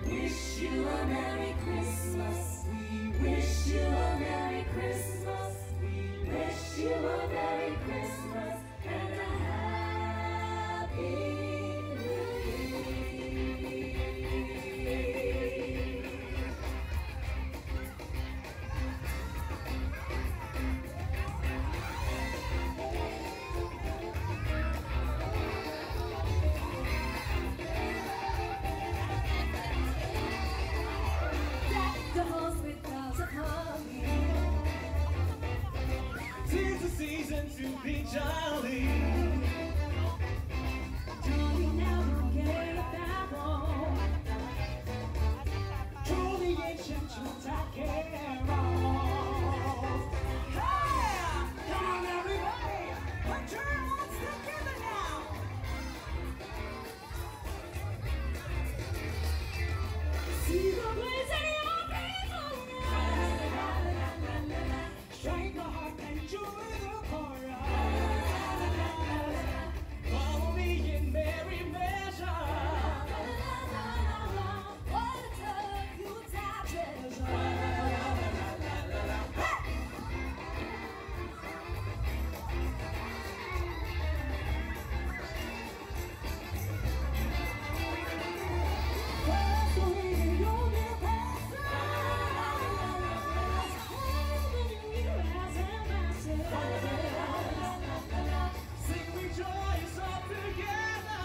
We wish you a Merry Christmas. We wish you a Merry Christmas. We wish you a Merry Christmas and a Happy New Year. The halls with bells of holly. 'Tis the season to be jolly. Jolly now we're gay apparel. Truly ancient Yuletide carols. Hey! Come on, everybody! Put your hands together now! See the blaze in your people now. Strike a heart and join the chorus. Follow me in merry measure. What a Yuletide treasure. Sing rejoice all together.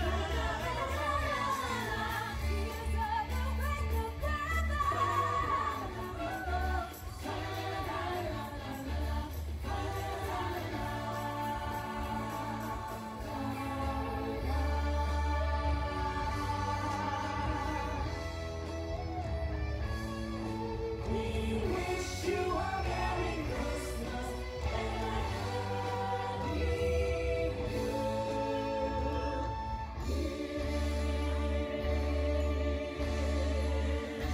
We wish you a Merry Christmas and a Happy New Year.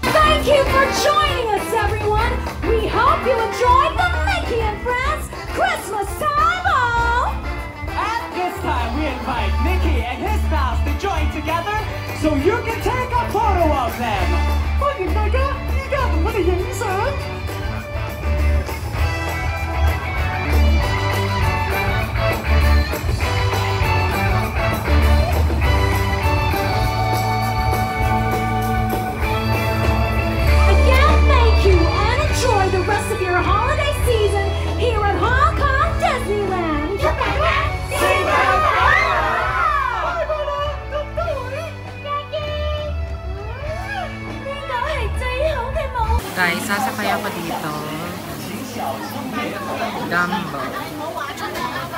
Thank you for joining us, everyone. We hope you enjoyed the Mickey and Friends Christmas Time Ball. At this time, we invite Mickey and his pals to join together so you can take a photo of them. 歡迎大家依家同我哋影相。Again, thank you and enjoy the rest of your holiday season here at Hong Kong Disneyland. Guys, sasakay ako dito. Dumbo.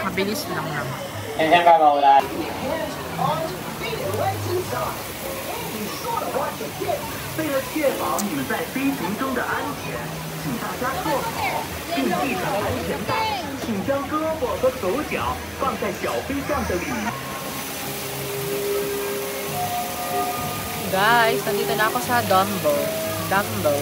Mabilis lang naman. 为了确保你们在飞行中的安全，请大家坐好，并系上安全带。请将胳膊和手脚放在小飞象的里面。 Guys, nandito na ako sa Dumbo. Dumbo.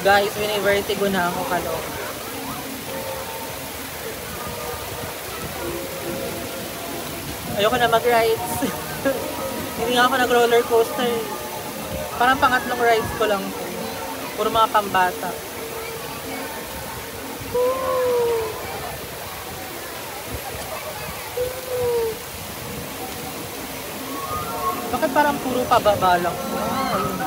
Guys, wini-vertigo na ako kalong. Ayoko na mag-rides. Hindi nga ako nag-roller coaster. Parang pangatlong rides ko lang. Puro mga pambata. Bakit parang puro pababa lang? Ayun.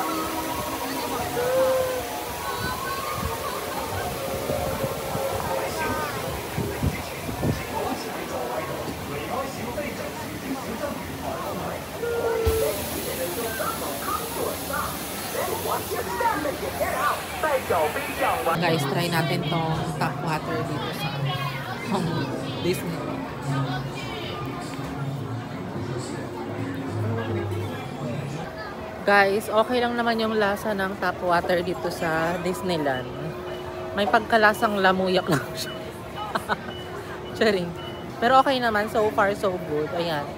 Guys, try natin tong tap water dito sa Disney. Guys, okay lang naman yung lasa ng tap water dito sa Disneyland. May pagkalasang lamuyak lang siya. Charing. Pero okay naman, so far so good. Ayan.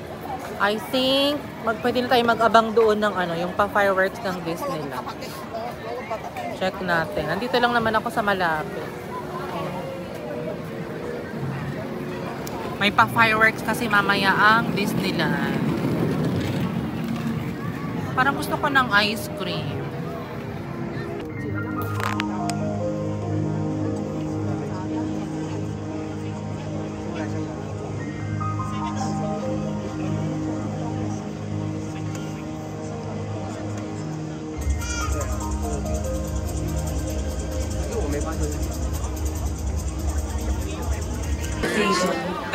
I think pwede na tayo mag-abang doon ng yung pa-fireworks ng Disneyland. Check natin. Nandito lang naman ako sa malapit. May pa-fireworks kasi mamaya ang Disneyland. Parang gusto ko ng ice cream.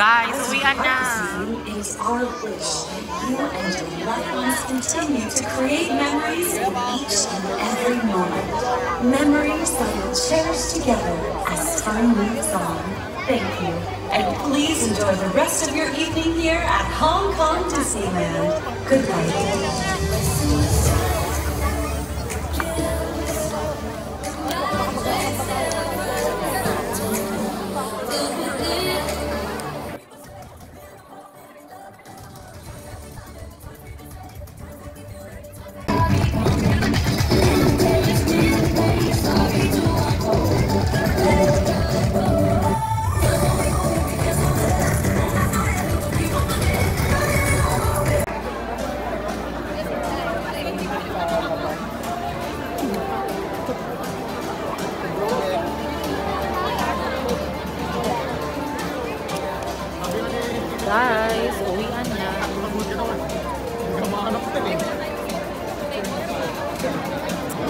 Guys, uwian na! It is our wish that you and your loved ones continue to create memories in each and every moment. Memories that you'll cherish together as time moves on. Thank you. And please enjoy the rest of your evening here at Hong Kong Disneyland. Good night. Guys, uwian na.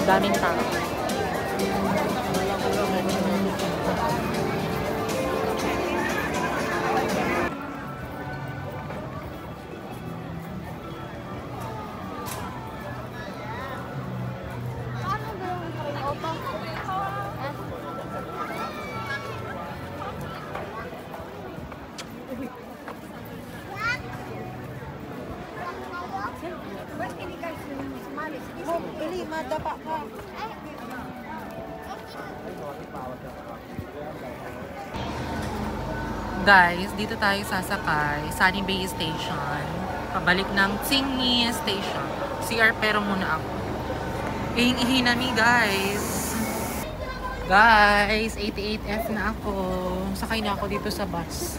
Daming tao. Bili, madapa ka. Guys, dito tayo sasakay. Sunny Bay Station. Pabalik ng Tsingy Station. CR pero muna ako. Ihing-ihi na mi, guys. Guys, 88F na ako. Sakay na ako dito sa bus.